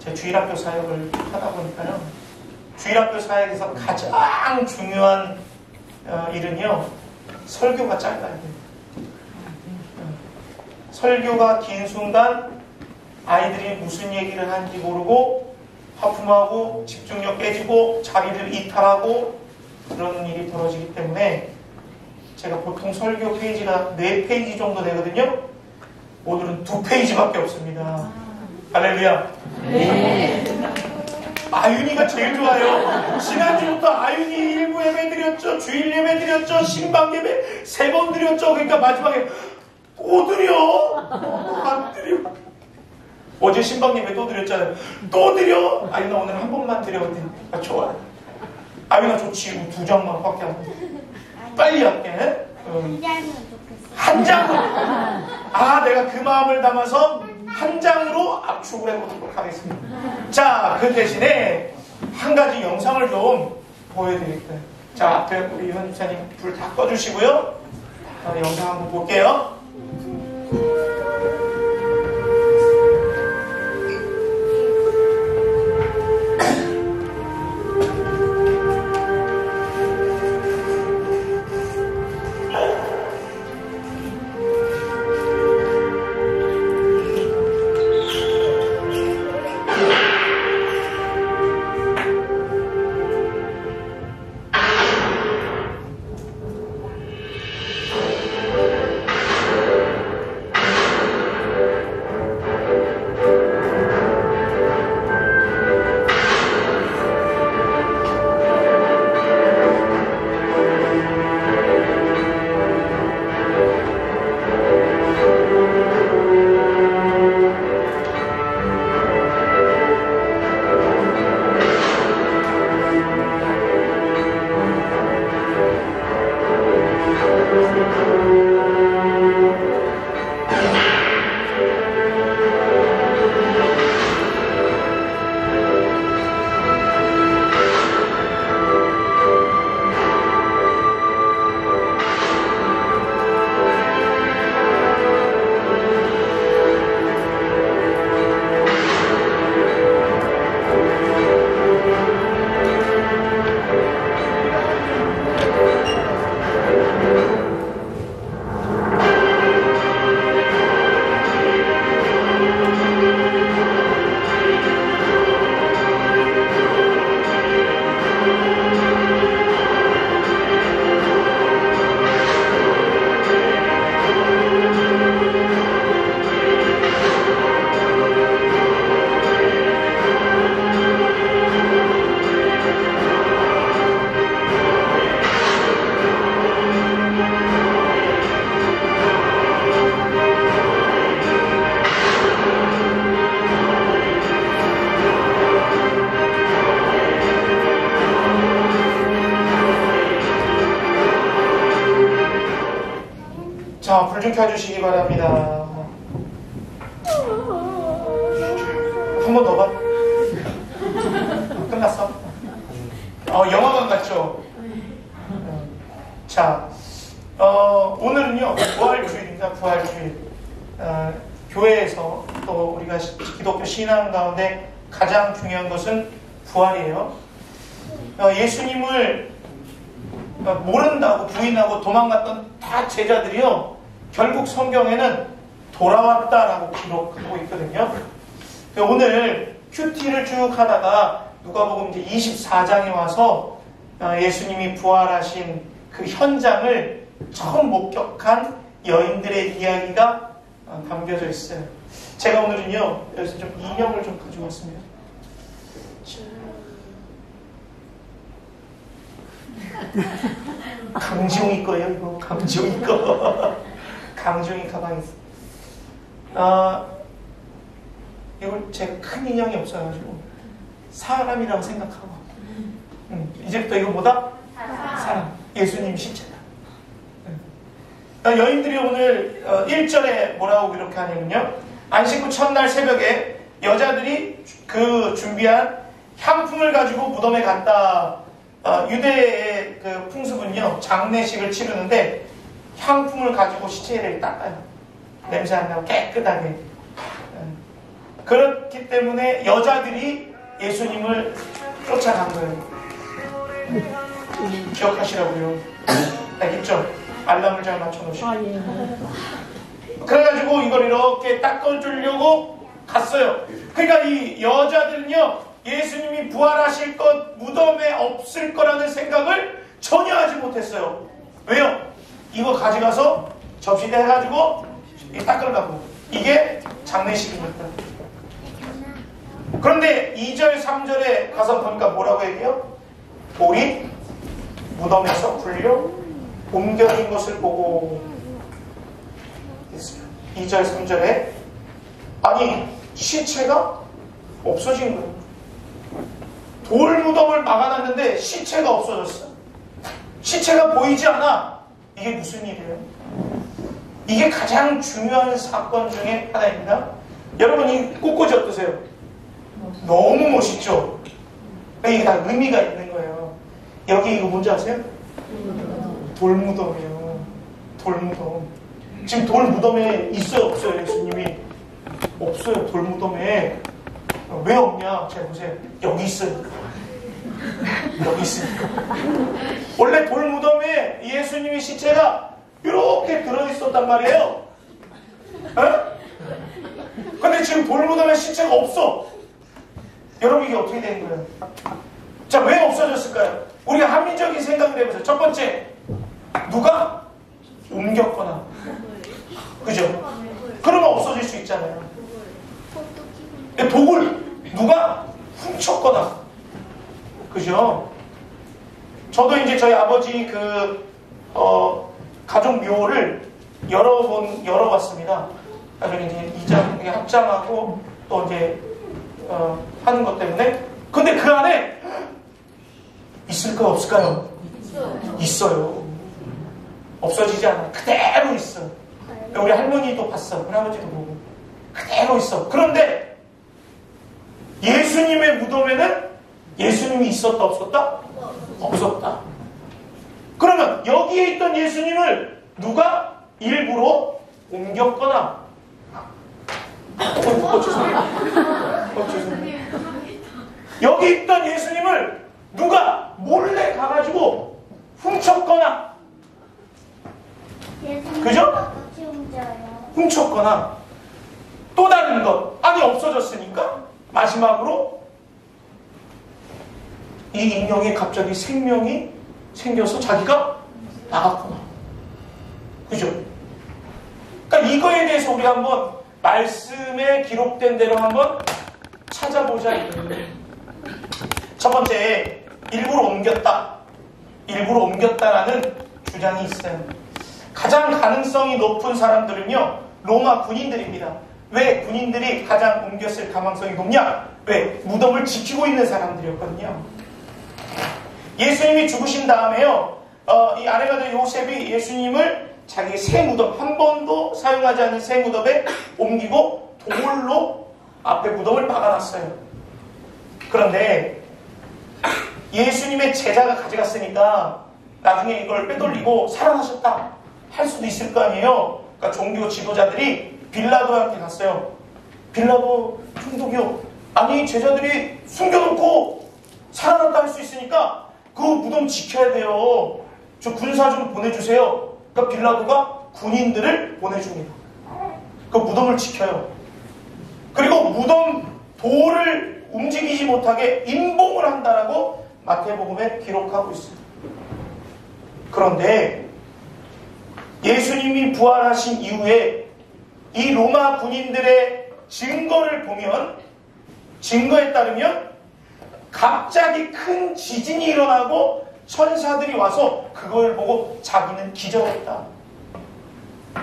제 주일학교 사역을 하다 보니까요. 주일학교 사역에서 가장 중요한 일은요. 설교가 짧아야 돼요. 설교가 긴 순간 아이들이 무슨 얘기를 하는지 모르고 하품하고 집중력 깨지고 자리를 이탈하고 그런 일이 벌어지기 때문에 제가 보통 설교 페이지가 4페이지 정도 되거든요. 오늘은 2페이지밖에 없습니다. 할렐루야. 네. 아윤이가 제일 좋아요. 지난주부터 아윤이 일부 예배 드렸죠. 주일 예배 드렸죠. 신방 예배 3번 드렸죠. 그러니까 마지막에 또 드려. 안 드려. 어제 신방 예배 또 드렸잖아요. 또 드려. 아윤아 오늘 한 번만 드려. 좋아요. 아윤아 좋지. 2장만 밖에 안 돼. 빨리 할게. 한 장은 좋겠어. 한 장으로. 내가 그 마음을 담아서 한 장으로 압축을 해보도록 하겠습니다. 자, 그 대신에 한 가지 영상을 좀 보여드릴게요. 자, 앞에 우리 현 집사님 불 다 꺼주시고요. 영상 한번 볼게요. 자, 불 좀 켜주시기 바랍니다. 한 번 더 봐. 끝났어? 영화관 같죠? 자, 오늘은요, 부활주일입니다. 부활주일. 교회에서 또 우리가 기독교 신앙 가운데 가장 중요한 것은 부활이에요. 예수님을 모른다고 부인하고 도망갔던 다 제자들이요, 결국 성경에는 돌아왔다라고 기록하고 있거든요. 오늘 큐티를 쭉 하다가 누가복음 이제 24장에 와서 예수님이 부활하신 그 현장을 처음 목격한 여인들의 이야기가 담겨져 있어요. 제가 오늘은요, 여기서 좀 인형을 좀 가져왔습니다. 강지용이 거예요, 이거. 강지용이 거. 강지용이 가방에 있어. 이걸 제가 큰 인형이 없어가지고 사람이라고 생각하고, 이제부터 이거 뭐다? 사람. 예수님 신체다. 여인들이 오늘 1절에 뭐라고 이렇게 하냐면요, 안식 후 첫날 새벽에 여자들이 그 준비한 향품을 가지고 무덤에 갔다. 유대의 그 풍습은요, 장례식을 치르는데 향품을 가지고 시체를 닦아요. 냄새 안 나고 깨끗하게. 그렇기 때문에 여자들이 예수님을 쫓아간 거예요. 기억하시라고요. 알겠죠? 알람을 잘 맞춰놓으시고. 그래가지고 이걸 이렇게 닦아주려고 갔어요. 그러니까 이 여자들은요, 예수님이 부활하실 것, 무덤에 없을 거라는 생각을 전혀 하지 못했어요. 왜요? 이거 가져가서 접시대 해가지고 닦으려고. 이게 장례식입니다. 그런데 2절, 3절에 가서 보니까 뭐라고 얘기해요? 돌이 무덤에서 굴려 옮겨진 것을 보고 있어요. 2절, 3절에 아니 시체가 없어진 거예요. 돌 무덤을 막아놨는데 시체가 없어졌어. 시체가 보이지 않아. 이게 무슨 일이에요? 이게 가장 중요한 사건 중에 하나입니다. 여러분 이 꽃꽂이 어떠세요? 너무 멋있죠? 이게 다 의미가 있는 거예요. 여기 이거 뭔지 아세요? 돌무덤이에요. 돌무덤. 지금 돌무덤에 있어요, 없어요? 예수님이? 없어요, 돌무덤에. 왜 없냐? 잘 보세요. 여기 있어요. 여기 있으니까. 원래 돌무덤에 예수님의 시체가 이렇게 들어있었단 말이에요. 근데 지금 돌무덤에 시체가 없어. 여러분 이게 어떻게 된 거예요? 자, 왜 없어졌을까요? 우리가 합리적인 생각을 해보세요. 첫 번째, 누가 옮겼거나, 그죠? 그러면 없어질 수 있잖아요. 독을 누가 훔쳤거나, 그죠? 저도 이제 저희 아버지 가족 묘를 여러 번 열어봤습니다. 나중에 이제 합장하고 또 이제 하는 것 때문에. 근데 그 안에 있을까요, 없을까요? 있어요. 없어지지 않아. 그대로 있어. 우리 할머니도 봤어. 우리 아버지도 보고. 그대로 있어. 그런데 예수님의 무덤에는 예수님이 있었다, 없었다? 없었다. 그러면 여기에 있던 예수님을 누가 일부러 옮겼거나, 죄송해요. 여기 있던 예수님을 누가 몰래 가가지고 훔쳤거나, 그죠? 훔쳤거나, 또 다른 것, 아니 없어졌으니까 마지막으로 이 인형에 갑자기 생명이 생겨서 자기가 나갔구나. 그죠? 그러니까 이거에 대해서 우리 한번 말씀에 기록된 대로 한번 찾아보자. 첫 번째, 일부러 옮겼다. 일부러 옮겼다라는 주장이 있어요. 가장 가능성이 높은 사람들은요, 로마 군인들입니다. 왜 군인들이 가장 옮겼을 가능성이 높냐? 왜? 무덤을 지키고 있는 사람들이었거든요. 예수님이 죽으신 다음에요, 이 아내가 요셉이 예수님을 자기 새 무덤, 한 번도 사용하지 않은 새 무덤에 옮기고 돌로 앞에 무덤을 막아놨어요. 그런데 예수님의 제자가 가져갔으니까 나중에 이걸 빼돌리고 살아나셨다 할 수도 있을 거 아니에요. 그러니까 종교 지도자들이 빌라도한테 갔어요. 빌라도 총독이요, 아니 제자들이 숨겨놓고 살아났다 할 수 있으니까 그 무덤 지켜야 돼요. 저 군사 좀 보내주세요. 그러니까 빌라도가 군인들을 보내줍니다. 그 무덤을 지켜요. 그리고 무덤 돌을 움직이지 못하게 임봉을 한다라고 마태복음에 기록하고 있습니다. 그런데 예수님이 부활하신 이후에 이 로마 군인들의 증거를 보면, 증거에 따르면 갑자기 큰 지진이 일어나고 천사들이 와서 그걸 보고 자기는 기절했다.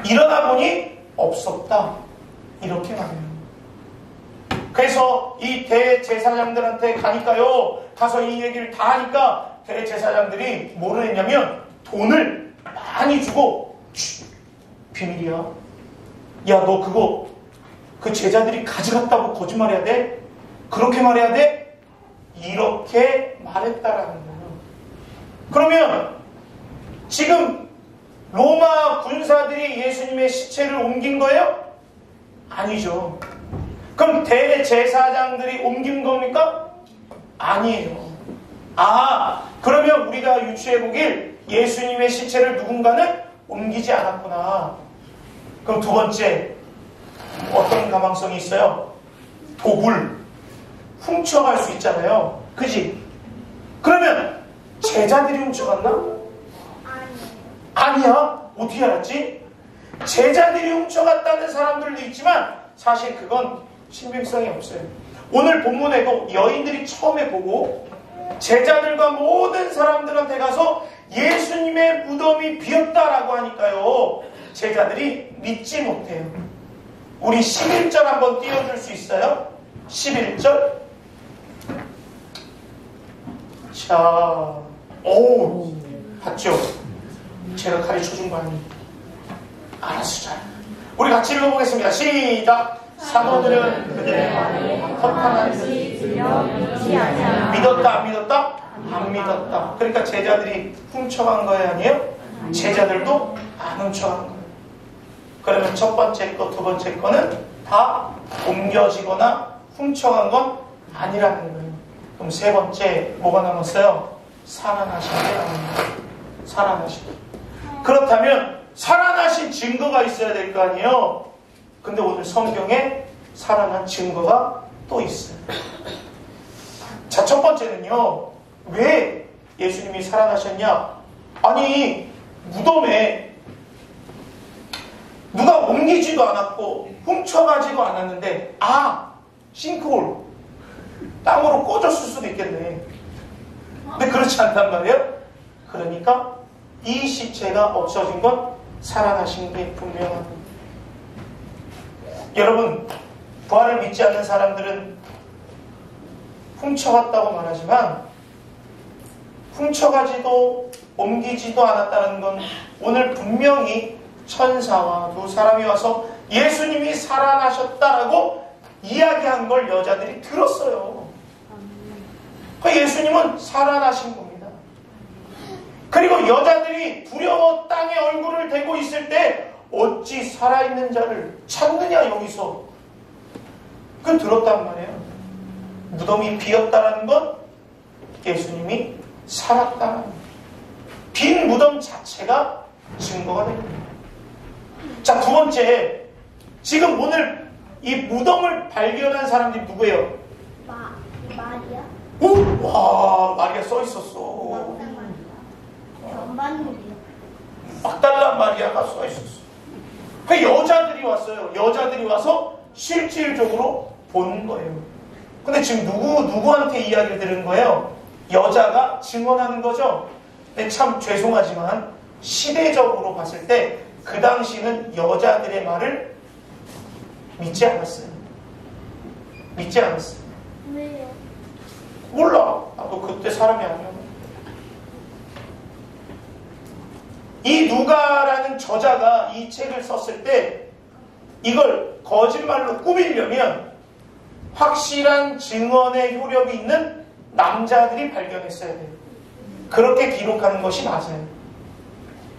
일어나 보니 없었다. 이렇게 말해요. 그래서 이 대제사장들한테 가니까요, 가서 이 얘기를 다 하니까 대제사장들이 뭐를 했냐면 돈을 많이 주고, 비밀이야. 야, 너 그거 그 제자들이 가져갔다고 거짓말해야 돼? 그렇게 말해야 돼? 이렇게 말했다라는 거예요. 그러면 지금 로마 군사들이 예수님의 시체를 옮긴 거예요? 아니죠. 그럼 대제사장들이 옮긴 겁니까? 아니에요. 그러면 우리가 유추해보길 예수님의 시체를 누군가는 옮기지 않았구나. 그럼 두 번째, 어떤 가망성이 있어요? 도굴, 훔쳐갈 수 있잖아요. 그지? 그러면 제자들이 훔쳐갔나? 아니야? 어떻게 알았지? 제자들이 훔쳐갔다는 사람들도 있지만 사실 그건 신빙성이 없어요. 오늘 본문에도 여인들이 처음에 보고 제자들과 모든 사람들한테 가서 예수님의 무덤이 비었다라고 하니까요, 제자들이 믿지 못해요. 우리 11절 한번 띄워줄 수 있어요? 11절. 자, 봤죠? 제가 가르쳐준 거 아니에요? 알았어, 잘. 우리 같이 읽어보겠습니다. 시작! 사도들은 그들의 말을 허탄한지 믿었다, 안 믿었다? 안 믿었다. 그러니까 제자들이 훔쳐간 거예요, 아니에요? 제자들도 안 훔쳐간 거예요. 그러면 첫 번째 거, 두 번째 거는 다 옮겨지거나 훔쳐간 건 아니라는 거예요. 그럼 세 번째 뭐가 남았어요? 살아나신 게 남습니다. 살아나신. 그렇다면 살아나신 증거가 있어야 될 거 아니에요? 근데 오늘 성경에 살아난 증거가 또 있어요. 자, 첫 번째는요, 왜 예수님이 살아나셨냐? 아니, 무덤에 누가 옮기지도 않았고 훔쳐가지도 않았는데, 싱크홀, 땅으로 꽂았을 수도 있겠네. 근데 그렇지 않단 말이에요. 그러니까 이 시체가 없어진 건 살아나신 게 분명합니다. 여러분, 부활을 믿지 않는 사람들은 훔쳐갔다고 말하지만 훔쳐가지도 옮기지도 않았다는 건 오늘 분명히 천사와 두 사람이 와서 예수님이 살아나셨다라고 이야기한 걸 여자들이 들었어요. 예수님은 살아나신 겁니다. 그리고 여자들이 두려워 땅에 얼굴을 대고 있을 때 어찌 살아있는 자를 찾느냐, 여기서. 그걸 들었단 말이에요. 무덤이 비었다는 건 예수님이 살았다는 거예요. 빈 무덤 자체가 증거가 됩니다. 자, 두 번째, 지금 오늘 이 무덤을 발견한 사람들이 누구예요? 마리아? 와, 마리아 써 있었어. 막달라 마리아가 써 있었어. 그 여자들이 왔어요. 여자들이 와서 실질적으로 본 거예요. 근데 지금 누구한테 이야기를 들은 거예요? 여자가 증언하는 거죠. 근데 참 죄송하지만 시대적으로 봤을 때 그 당시는 여자들의 말을 믿지 않았어요. 믿지 않았어요. 왜요? 몰라. 나도 그때 사람이 아니야. 이 누가라는 저자가 이 책을 썼을 때 이걸 거짓말로 꾸미려면 확실한 증언의 효력이 있는 남자들이 발견했어야 돼요. 그렇게 기록하는 것이 맞아요.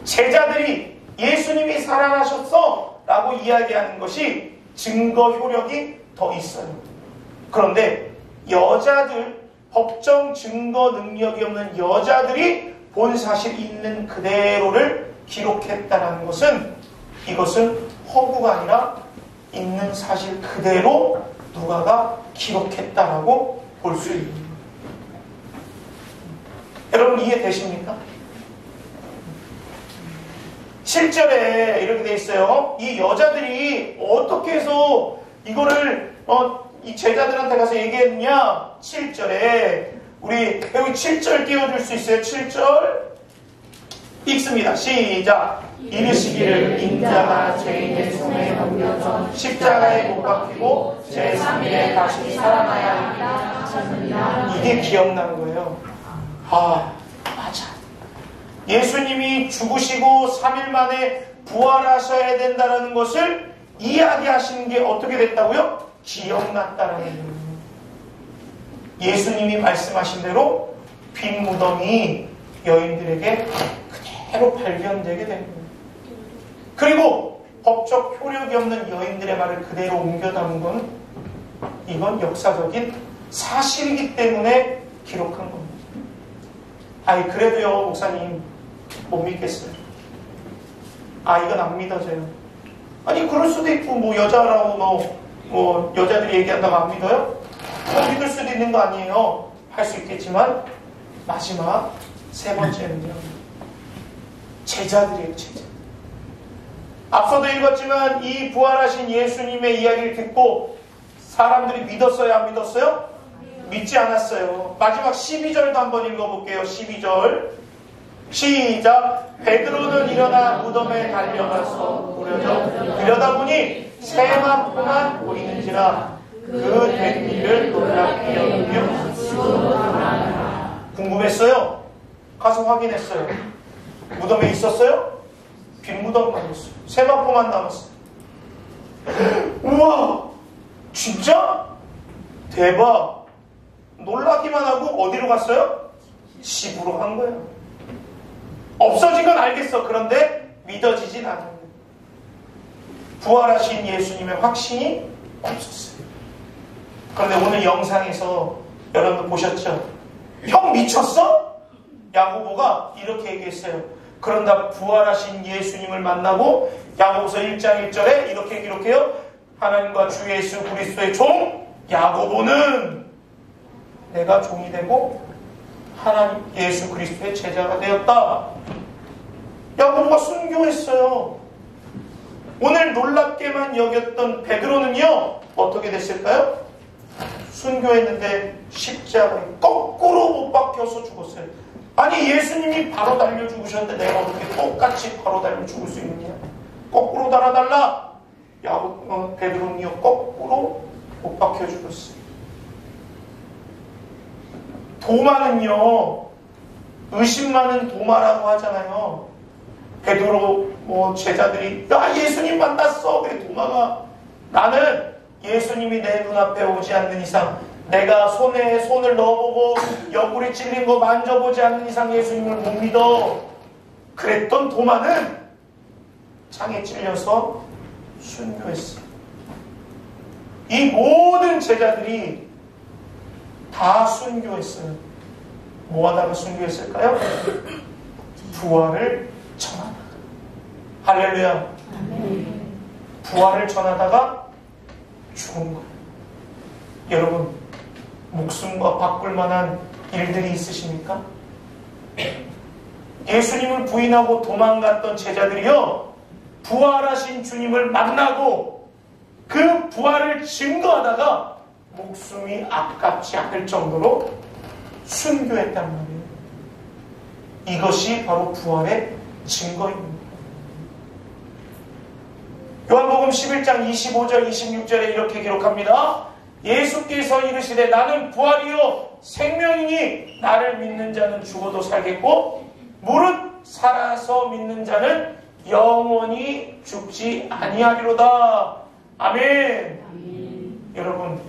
제자들이 예수님이 살아나셨어 라고 이야기하는 것이 증거 효력이 더 있어요. 그런데 여자들, 법정 증거 능력이 없는 여자들이 본 사실 있는 그대로를 기록했다는 것은 이것은 허구가 아니라 있는 사실 그대로 누가가 기록했다라고 볼 수 있는 거예요. 여러분 이해되십니까? 7절에 이렇게 돼 있어요. 이 여자들이 어떻게 해서 이거를 이 제자들한테 가서 얘기했느냐? 7절에 우리 여기 7절 띄워줄 수 있어요? 7절 읽습니다. 시작. 이르시기를 인자가 죄인의 손에 넘겨져 십자가에 못 박히고 제3일에 다시 살아나야 하리라. 이게 기억나는 거예요. 맞아. 예수님이 죽으시고 3일 만에 부활하셔야 된다는 것을 이야기하시는 게 어떻게 됐다고요? 기억났다라는 거예요. 예수님이 말씀하신 대로 빈 무덤이 여인들에게 그대로 발견되게 된 거예요. 그리고 법적 효력이 없는 여인들의 말을 그대로 옮겨 담은 건 이건 역사적인 사실이기 때문에 기록한 겁니다. 아니 그래도요 목사님 못 믿겠어요. 이건 안 믿어져요. 아니 그럴 수도 있고 뭐 여자라고 뭐 여자들이 얘기한다고 안 믿어요? 믿을 수도 있는 거 아니에요. 할 수 있겠지만 마지막 세 번째는요. 제자들이에요. 제자. 앞서도 읽었지만 이 부활하신 예수님의 이야기를 듣고 사람들이 믿었어요? 안 믿었어요? 믿지 않았어요. 마지막 12절도 한번 읽어볼게요. 12절 시작. 베드로는 일어나 무덤에 달려가서 부려져 들여다보니 새 만포만 보이는지라 그 된 일을 놀랍게 여기며 궁금했어요. 가서 확인했어요. 무덤에 있었어요? 빈 무덤만 있어요. 새 만포만 남았어요. 우와 진짜? 대박. 놀라기만 하고 어디로 갔어요? 집으로 간 거예요. 없어진 건 알겠어. 그런데 믿어지진 않아요. 부활하신 예수님의 확신이 없었어요. 그런데 오늘 영상에서 여러분들 보셨죠? 형 미쳤어? 야고보가 이렇게 얘기했어요. 그런다 부활하신 예수님을 만나고 야고보서 1장 1절에 이렇게 기록해요. 하나님과 주 예수 그리스도의 종 야고보는 내가 종이 되고 하나님 예수 그리스도의 제자가 되었다. 야고보가 순교했어요. 오늘 놀랍게만 여겼던 베드로는요 어떻게 됐을까요? 순교했는데 십자가에 거꾸로 못 박혀서 죽었어요. 아니 예수님이 바로 달려 죽으셨는데 내가 어떻게 똑같이 바로 달려 죽을 수 있느냐. 거꾸로 달아달라. 베드로는요 거꾸로 못 박혀 죽었어요. 도마는요 의심 많은 도마라고 하잖아요. 베드로 제자들이 야 예수님 만났어. 그래 도마가 나는 예수님이 내 눈앞에 오지 않는 이상 내가 손에 손을 넣어보고 옆구리 찔린 거 만져보지 않는 이상 예수님을 못 믿어. 그랬던 도마는 창에 찔려서 순교했어요. 이 모든 제자들이 다 순교했어요. 뭐 하다가 순교했을까요? 부활을 전하다가. 할렐루야. 부활을 전하다가 죽은 거예요. 여러분 목숨과 바꿀 만한 일들이 있으십니까? 예수님을 부인하고 도망갔던 제자들이요 부활하신 주님을 만나고 그 부활을 증거하다가 목숨이 아깝지 않을 정도로 순교했단 말이에요. 이것이 바로 부활의 증거입니다. 요한복음 11장 25절 26절에 이렇게 기록합니다. 예수께서 이르시되 나는 부활이요 생명이니 나를 믿는 자는 죽어도 살겠고 무릇 살아서 믿는 자는 영원히 죽지 아니하리로다. 아멘. 여러분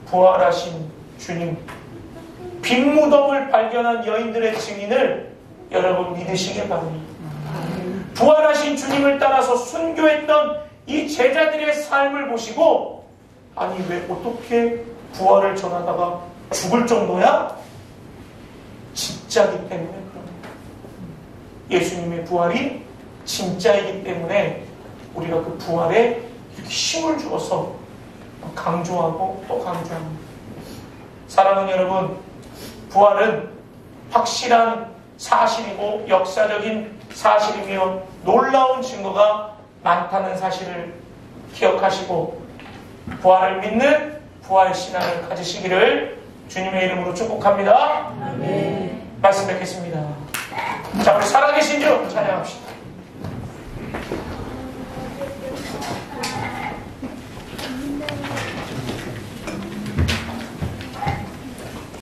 부활하신 주님 빈 무덤을 발견한 여인들의 증인을 여러분 믿으시길 바랍니다. 부활하신 주님을 따라서 순교했던 이 제자들의 삶을 보시고 아니 왜 어떻게 부활을 전하다가 죽을 정도야? 진짜이기 때문에 그럽니다. 예수님의 부활이 진짜이기 때문에 우리가 그 부활에 이렇게 힘을 주어서 강조하고 또 강조합니다. 사랑하는 여러분, 부활은 확실한 사실이고 역사적인 사실이며 놀라운 증거가 많다는 사실을 기억하시고 부활을 믿는 부활신앙을 가지시기를 주님의 이름으로 축복합니다. 아멘. 말씀 뵙겠습니다. 자, 우리 살아계신 주 찬양합시다.